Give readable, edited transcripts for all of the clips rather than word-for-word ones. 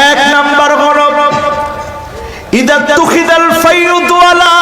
এক নাম্বার হলো ইদা তুখিদাল ফাইয়ুদ ওয়ালা,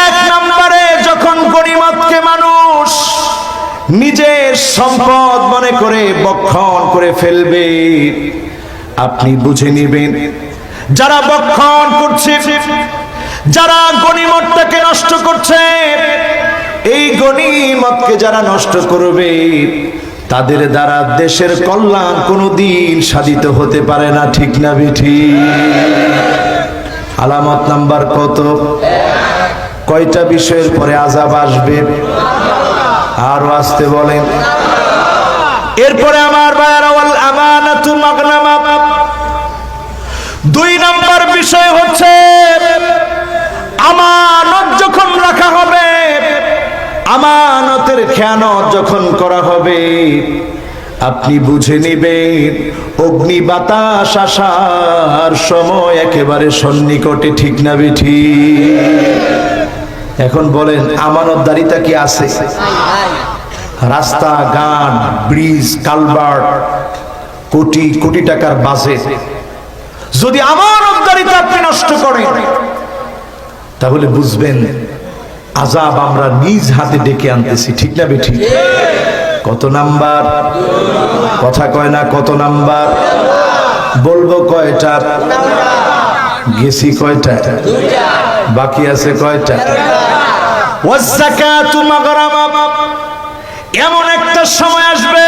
এক নম্বরে যখন গনিমতকে মানুষ নিজের সম্পদ মনে করে বক্ষণ করে ফেলবে, আপনি বুঝে নেবেন যারা বক্ষণ করছে, যারা গনিমতটাকে নষ্ট করছে, এই গনিমতকে যারা নষ্ট করবে তাদের দ্বারা দেশের কল্যাণ কোনোদিন সাধিত হতে পারে না। ঠিক না বেঠিক? আলামত নাম্বার কত? কয়টা বিষয়ের পরে আযাব আসবে? আরো আসতে বলেন। এরপরে আমার ভাইরা, ওয়াল আমানাতু মাগনামা, দুই নাম্বার বিষয় হচ্ছে আমানত যখন রাখা হবে, আমানতের খেয়ানত যখন করা হবে, আপনি বুঝে নেবেন অগ্নি বাতাস আসার সময় একেবারে সন্নিকটে। ঠিক না বেঠিক? এখন বলেন আমানতদারিতা কি আছে? রাস্তা ঘাট, ব্রিজ, কালভার্ট, কোটি কোটি টাকার বাজেট যদি আমানতদারিতা আপনি নষ্ট করেন, তাহলে বুঝবেন আযাব আমরা নিজ হাতে ডেকে আনতেছি। ঠিক না বেঠিক? কত নাম্বার? কথা কয় না। কত নাম্বার? বলবো কয়টা? গেছি কয়টা? বাকি আছে কয়টা? ওয়াজ-যাকাতু মাগরামা, এমন একটা সময় আসবে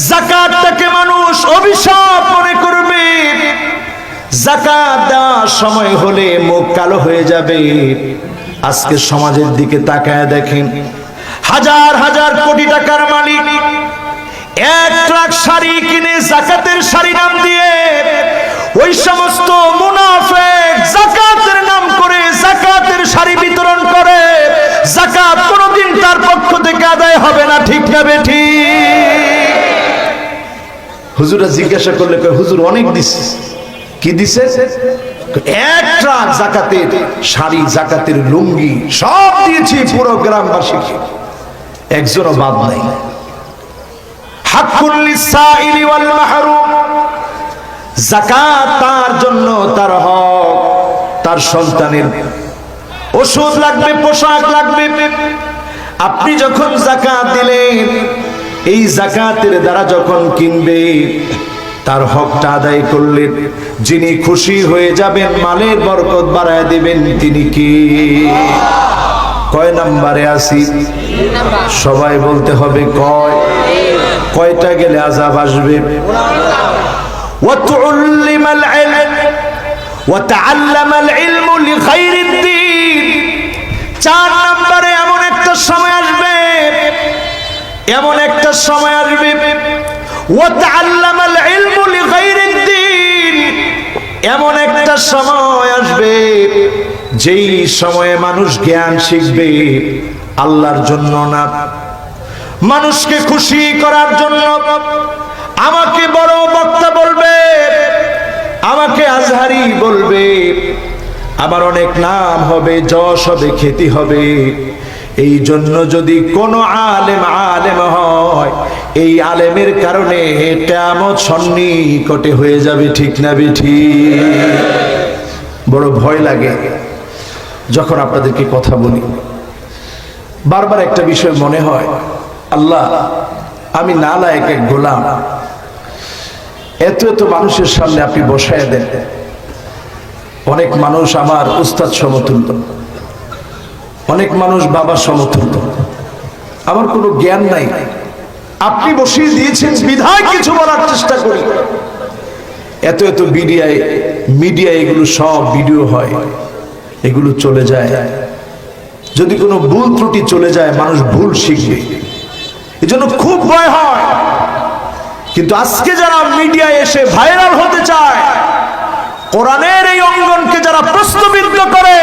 যাকাতটাকে মানুষ অভিশাপ মনে করবে। যাকাত দেওয়ার সময় হলে মুখ কালো হয়ে যাবে। আজকে সমাজের দিকে তাকায় দেখেন, হাজার হাজার কোটি টাকার মালিক 1 ট্রাক শাড়ি কিনে যাকাতের শাড়ি নাম দিয়ে ওই সমস্ত মুনাফিক যাকাতের নাম করে যাকাতের শাড়ি বিতরণ করে। যাকাত কোনোদিন তার পক্ষ থেকে আদায় হবে না। ঠিক না বেঠিক? হুজুরা জিজ্ঞাসা করলে কয় হুজুর অনেক দিছে। কি দিছে? 1 ট্রাক যাকাতের শাড়ি, যাকাতের লুঙ্গি সব দিয়েছি পুরো গ্রামবাসীকে, একজনও বাদ নাই। হাক্কুল লিসাইলি ওয়াল মাহরুম, যাকাত তার জন্য, তার হক, তার সন্তানের ওষুধ লাগবে, পোশাক লাগবে। আপনি যখন যাকাত দিলেন, এই যাকাতের দ্বারা যখন কিনবে, তার হকটা আদায় করলেন, যিনি খুশি হয়ে যাবেন, মালের বরকত বাড়ায় দিবেন, তিনি কি? কয় নাম্বারে আছি? সবাই বলতে হবে কয়? কয়টা গেলে আযাব আসবে? ওয়াতুল্লিমাল ইলম ওয়াতাআল্লামাল ইলমু লিগাইরিদ দ্বীন, 4 নম্বরে এমন একটা সময় আসবে, এমন একটা সময় আসবে ওয়াতাআল্লামাল ইলমু লিগাইরিদ দ্বীন, এমন একটা সময় আসবে যেই সময়ে মানুষ জ্ঞান শিখবে আল্লাহর জন্য না, মানুষকে খুশি করার জন্য। আমাকে বড় বক্তা বলবে, আমাকে আজহারি বলবে, আমার অনেক নাম হবে, যশ হবে, খ্যাতি হবে। এই জন্য যদি কোনো আলেম হয়, এই আলেমের কারণে কিয়ামত সন্নিকটে হয়ে যাবে। ঠিক না বেঠিক? বড় ভয় লাগে যখন আপনাদেরকে কথা বলি। বারবার একটা বিষয় মনে হয়, আল্লাহ আমি নালায়েক এক গোলাম, এত এত মানুষের সামনে আপনি বসায় দেন। অনেক মানুষ আমার উস্তাদ সমতুল্য, অনেক মানুষ বাবা সমতুল্য, আমার কোনো জ্ঞান নাই, আপনি বসিয়ে দিয়েছেন বিধায় কিছু বলার চেষ্টা করি। এত এত মিডিয়া এগুলো সব ভিডিও হয়, এগুলো চলে যায়। যদি কোনো ভুল ত্রুটি চলে যায়, মানুষ ভুল শিখবে, এজন্য খুব ভয় হয়। কিন্তু আজকে যারা মিডিয়ায় এসে ভাইরাল হতে চায়, কোরআনের এই অঙ্গনকে যারা প্রশ্নবিদ্ধ করে,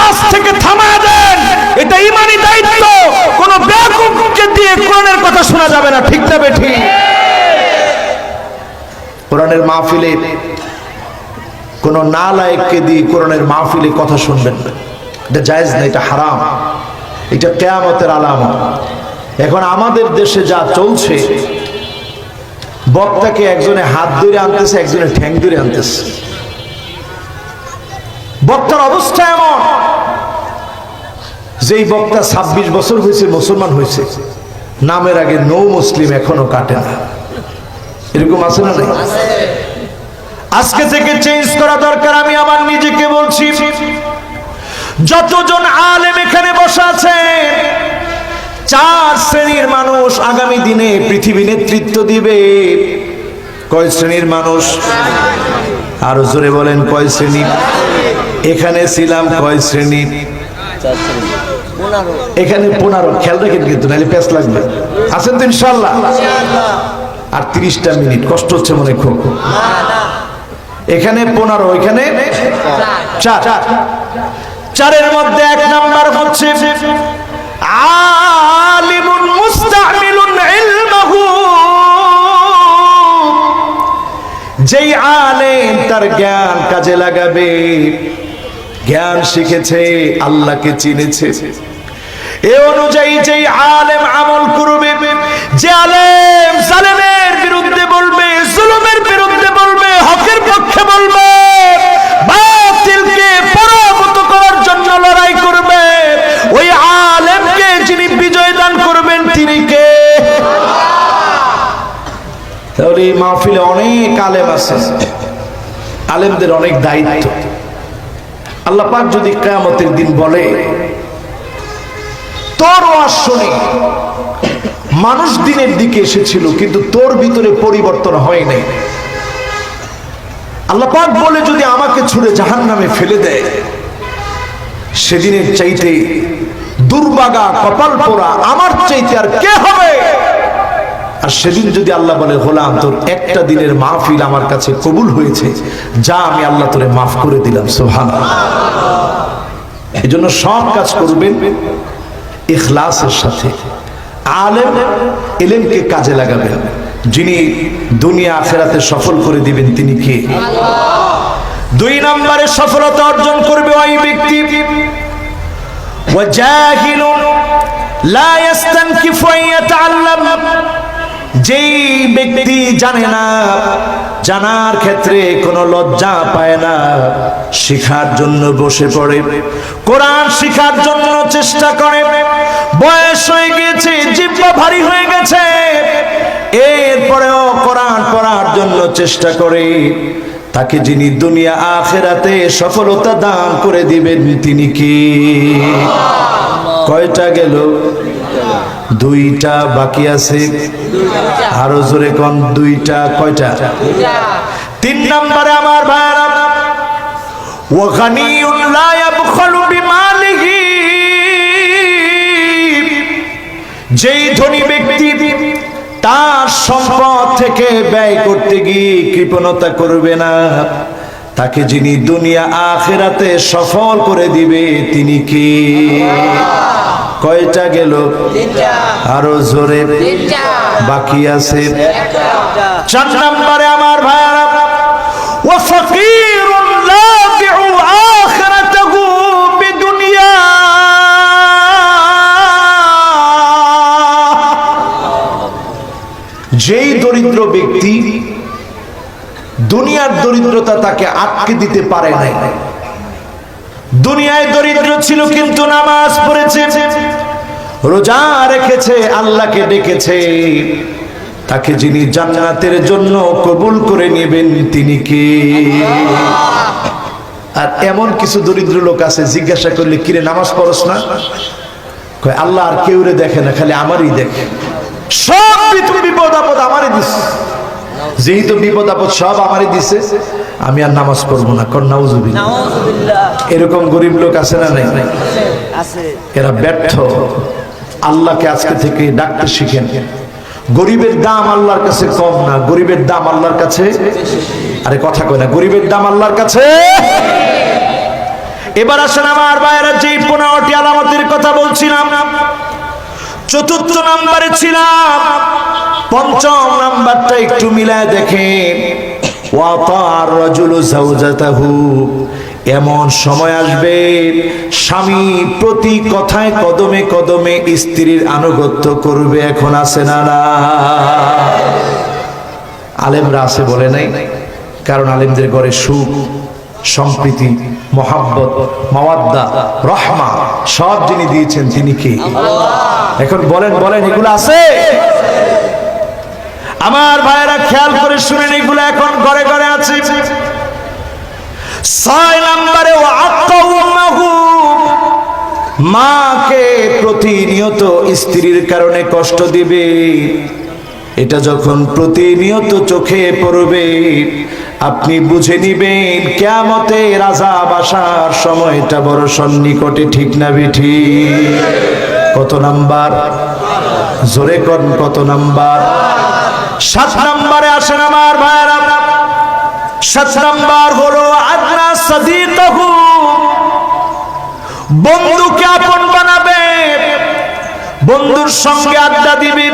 আজ থেকে থামায় দেন। এটা ইমানি দায়িত্ব। কোন বেয়াকুবকে দিয়ে কোরআনের কথা শোনা যাবে না। ঠিক না বেঠিক? কোরআনের মাহফিলে কোন নালায়েককে দিয়ে কোরআনের মাহফিলে কথা শুনবেন না, এটা জায়েজ না, এটা হারাম, এটা কিয়ামতের আলামত। এখন আমাদের দেশে যা চলছে, বক্তাকে একজনে হাত ধরে আনতেছে, একজনে ঠ্যাং ধরে আনতেছে। বক্তার অবস্থা এমন, যেই বক্তা 26 বছর হয়েছে, মুসলমান হয়েছে, নামের আগে নো মুসলিম এখনো কাটে না। এরকম আছে না? আজকে থেকে চেঞ্জ করা দরকার। আমি আমার নিজেকে বলছি, যতজন আলেম এখানে বসা আছে, 4 শ্রেণীর মানুষ আগামী দিনে পৃথিবী নেতৃত্ব দিবে। কয় শ্রেণীর মানুষ? আরো জোরে বলেন, কয় শ্রেণী? এখানে ছিলাম কয় শ্রেণী? এখানে 15। খেয়াল রাখেন কিন্তু, নাহলে পেঁচ লাগবে। আছেন তো ইনশাআল্লাহ? আর 30টা মিনিট কষ্ট হচ্ছে মনে খুব। এখানে 15, এখানে 4। 4-এর মধ্যে 1 নাম্বার হচ্ছে আলিমুন মুস্তামিলুন ইলমাহু। যেই আলেম তার জ্ঞান কাজে লাগাবে, জ্ঞান শিখেছে, আল্লাহকে চিনেছে, এ অনুযায়ী যেই আলেম আমল করবে, যে আলেম জালেমের বিরুদ্ধে বলবে, জুলুমের বিরুদ্ধে বলবে, হকের পক্ষে বলবে, বাতিলকে পরাভূত করার জন্য লড়াই করবে, ওই আলেমকে যিনি বিজয় দান করবেন তিনি কে? তাহলে এই মাহফিলে অনেক আলেম আছে, আলেমদের অনেক দায়িত্ব। আল্লাহ পাক যদি কিয়ামতের দিন বলে, তোর ওয়াজ শুনে মানুষ দিনের দিকে এসেছিল কিন্তু তোর ভিতরে পরিবর্তন হয় নাই, আল্লাহ পাক বলে যদি আমাকে ছুড়ে জাহান্নামে ফেলে দেয়, সেদিনের চাইতে দুর্ভাগা কপাল পোড়া আমার চাইতে আর কে হবে? আর সেদিন যদি আল্লাহ বলে, গোলাম তোর একটা দিনের মাহফিল আমার কাছে কবুল হয়েছে, যা আমি আল্লাহ তোরে মাফ করে দিলাম। সুবহানাল্লাহ। এজন্য সব কাজ করবেন ইখলাসের সাথে। আলেম ইলমকে কাজে লাগাবেন, যিনি দুনিয়া আখিরাতে সফল করে দিবেন তিনি কে? আল্লাহ। 2 নম্বরে সফলতা অর্জন করবে ওই ব্যক্তি, ওয়াজাহিলুন লা ইস্তানকিফু আন ইয়াতাআল্লাম। যেই ব্যক্তি জানে না, জানার ক্ষেত্রে কোনো লজ্জা পায় না, শিখার জন্য বসে পড়ে, কোরআন শিখার জন্য চেষ্টা করে, বয়স হয়ে গেছে, জিহ্বা ভারী হয়ে গেছে, এরপরেও কোরআন পড়ার জন্য চেষ্টা করে, তাকে যিনি দুনিয়া আখিরাতে সফলতা দান করে দিবেন তিনি কি? কয়টা গেল? 2টা বাকি আছে। আরো জোরে কোন? 2টা। কয়টা? 3 নম্বরে আমার ভাইরা, ওয়া গানিয়ুন লা ইয়াবখালু বিমালিহি। যেই ধনী ব্যক্তি তার সম্পদ থেকে ব্যয় করতে গিয়ে কৃপণতা করবে না, তাকে যিনি দুনিয়া আখিরাতে সফল করে দিবে তিনি কি? কয়টা গেল? 3টা। আরো জোরে? 3টা বাকি আছে। 4 নম্বরে আমার ভাইরা, ওয়া ফাকিরুন লাযিউ আখিরাতাহু বিদুনিয়া। যেই দরিদ্র ব্যক্তি দুনিয়ার দরিদ্রতা তাকে আটকে দিতে পারে নাই, দুনিয়ায় দরিদ্র ছিল কিন্তু নামাজ পড়েছে, রোজা রেখেছে, আল্লাহকে ডেকেছে, তাকে যিনি জান্নাতের জন্য কবুল করে নেবেন তিনি কে? আর এমন কিছু দরিদ্র লোক আছে, জিজ্ঞাসা করলে কিরে নামাজ পড়স না? কয় আল্লাহ আর কেউরে দেখে না, খালি আমারই দেখে, সব বিপদ আপদ আমারই দিছে, যেহেতু বিপদ আপদ সব আমারই দিছে, আমি আর নামাজ পড়বো না। কর নাউজুবিল্লাহ। এরকম গরিব লোক আছে না নাই? এরা ব্যর্থ। আল্লাহকে আজকে থেকে ডাকতে শিখেন। গরিবের দাম আল্লাহর কাছে কম না, গরিবের দাম আল্লাহর কাছে, আরে কথা কয় না, গরিবের দাম আল্লাহর কাছে। এবার আসেন আমার ভাইয়েরা, যেই 15টি আলামতের কথা বলছিলাম, 4র্থ নম্বরে ছিলাম, 5ম নাম্বারটা একটু মিলায় দেখেন। ওয়াতার রাজুলু যাওজাতাহু। এমন সময় আসবে স্বামী প্রতি কথায় কদমে কদমে স্ত্রীর আনুগত্য করবে। এখন আছে না না? আলেমরা আছে বলে নাই, কারণ আলেমদের ঘরে সুখ, সম্প্রীতি, মহাব্বত, মাওয়াদ্দা, রহমা সব যিনি দিয়েছেন তিনি কে? এখন বলেন বলেন এগুলো আছে? আমার ভাইয়েরা খেয়াল করে শুনেন, এগুলো এখন ঘরে ঘরে আছে। 6 নম্বরে মাকে প্রতিনিয়ত স্ত্রীর কারণে কষ্ট দিবে। এটা যখন প্রতিনিয়ত চোখে পড়বে, আপনি বুঝে নিবেন কিয়ামতের আযাব আসার সময়টা বড় সন্নিকটে, ঠিক না বেঠি? কত নাম্বার? জোরে কোন কত নাম্বার? 7 নম্বরে আসেন আমার ভাইরা। 7 নম্বর হলো আদনা সাদিকাহু, বন্ধুকে আপন বানাবে, বন্ধুর সঙ্গে আড্ডা দিবে,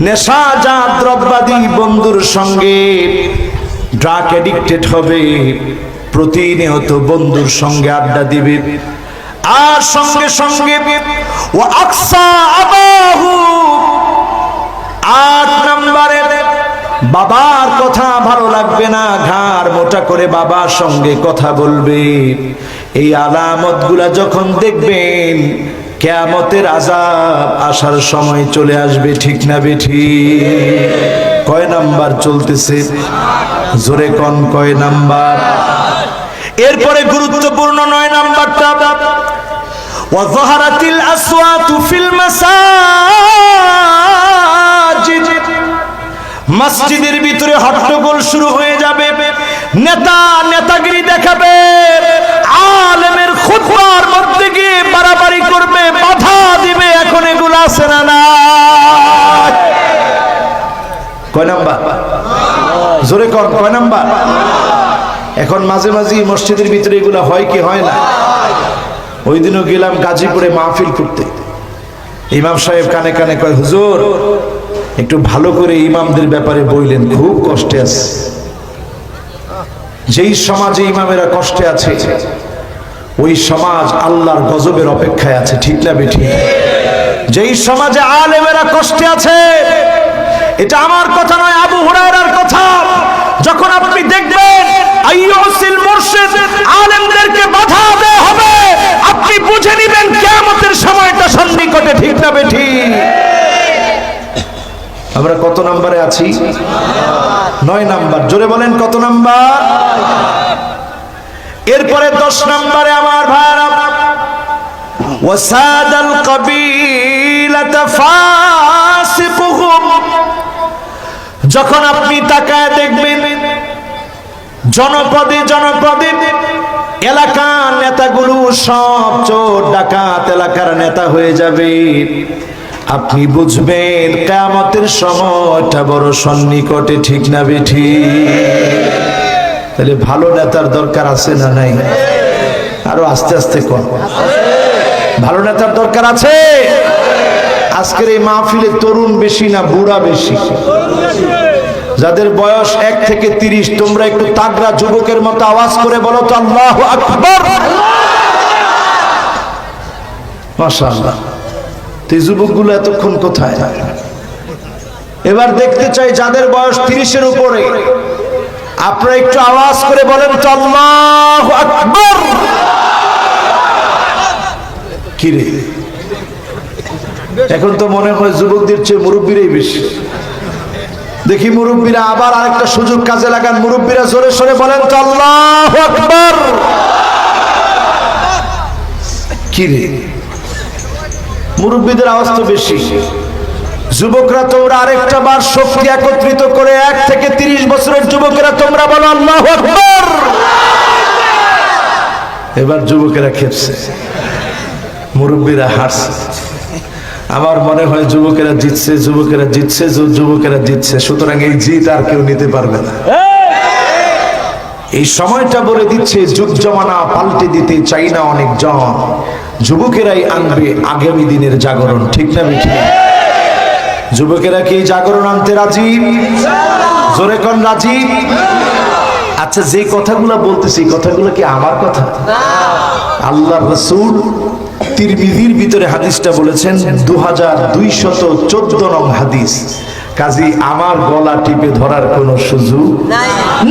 নেশাজাত দ্রব্যাদি বন্ধুর সঙ্গে ড্রাগ এডিক্টেড হবে, প্রতিনিয়ত বন্ধুর সঙ্গে আড্ডা দিবে। আর সঙ্গে সঙ্গে ওয়া আকসা আবাহু, 8 নম্বরে বাবার কথা ভালো লাগবে না, ঘাড় মোটা করে বাবার সঙ্গে কথা বলবে। এই আলামতগুলা যখন দেখবেন, কিয়ামতের আযাব আসার সময় চলে আসবে, ঠিক না বেঠি? কয় নাম্বার চলতেছে? জোরে কোন কয় নাম্বার? এরপরে গুরুত্বপূর্ণ 9 নাম্বারটা, ওয়া যাহারাতিল আসওয়াতু ফিল মাসাজিদ, মসজিদের ভিতরে হট্টগোল শুরু হয়ে যাবে, নেতা নেতাগিরি দেখাবে, আলেমের খুতবার মধ্যে গিয়ে বাড়াবাড়ি করবে, বাধা দিবে। এখন এগুলো আছে না না? কয় নাম্বার? জোরে কোন কয় নাম্বার? এখন মাঝে মাঝে মসজিদের ভিতরে এগুলো হয় কি হয় না? ওই দিনও গেলাম গাজীপুরে মাহফিল করতে, ইমাম সাহেব কানে কানে কয়, হুজুর একটু ভালো করে ইমামদের ব্যাপারে বললেন, খুব কষ্টে আছে। যেই সমাজে ইমামেরা কষ্টে আছে, ওই সমাজ আল্লাহর গজবের অপেক্ষায় আছে, ঠিক না বেঠি? যেই সমাজে আলেমেরা কষ্টে আছে, এটা আমার কথা নয়, আবু হুরায়রার কথা। যখন আপনি দেখবেন আইয়ুসিল মুরশিদ আলেমদেরকে বাধা দেয়া হবে, আপনি বুঝে নেবেন কিয়ামতের সময়টা সন্নিকটে, ঠিক না বেঠি? আমরা কত নম্বরে আছি? 9 নাম্বার। জোরে বলেন কত নাম্বার? এরপরে 10 নম্বরে আমার ভাইরা, ওয়াসাদাল কাবিলাতা ফাসিকুহুম, যখন আপনি তাকায় দেখবেন জনপদে জনপদে এলাকার নেতাগুলো সব চোর ডাকাত এলাকার নেতা হয়ে যাবে, আপনি বুঝবেন কিয়ামতের সময়টা বড় সন্নিকটে, ঠিক না বেঠি? তাহলে ভালো নেতার দরকার আছে না নাই? আরো আস্তে আস্তে কর, ভালো নেতার দরকার আছে। আজকের এই মাহফিলে তরুণ বেশি না বুড়া বেশি? যাদের বয়স 1 থেকে 30, তোমরা একটু তাগড়া যুবকের মতো আওয়াজ করে বলো তো আল্লাহু আকবার। মাশাআল্লাহ। এই যুবকগুলো এতক্ষণ কোথায়? এবার দেখতে চাই যাদের বয়স 30-এর উপরে, আপনারা একটু আওয়াজ করে বলেন তো আল্লাহু আকবার। কি রে, এখন তো মনে হয় যুবকদের চেয়ে মুরব্বীরাই বেশি। দেখি মুরব্বীরা আবার আরেকটা সুযোগ কাজে লাগান, মুরব্বীরা জোরে সোরে বলেন তো আল্লাহু আকবার। কি রে, মুরব্বীদের আওয়াজ তো বেশি। যুবকরা তোমরা আরেকটা বার শক্তি একত্রিত করে 1 থেকে 30 বছরের যুবকেরা তোমরা বলো আল্লাহু আকবার। এবার যুবকেরা খেপছে, মুরব্বীরা হারছে। আমার মনে হয় যুবকেরা জিতছে, যুবকেরা জিতছে, যুবকেরা জিতছে। সুতরাং এই জিত আর কেউ নিতে পারবে না। এই সময়টা বলে দিচ্ছে যুগ জমানা পাল্টে দিতে চাই না অনেকজন, যুবকেরাই আনবে আগামী দিনের জাগরণ, ঠিক না বেঠি? যুবকেরা কি জাগরণ আনতে রাজি? জোরে কোন রাজি? আচ্ছা, যে কথাগুলো বলতেছি কথাগুলো কি আমার কথা? আল্লাহর রাসূল তিরমিজির ভিতরে হাদিসটা বলেছেন, 2214 নং হাদিস। কাজী আমার গলা টিপে ধরার কোনো সুযোগ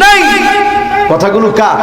নাই। কথাগুলো কার?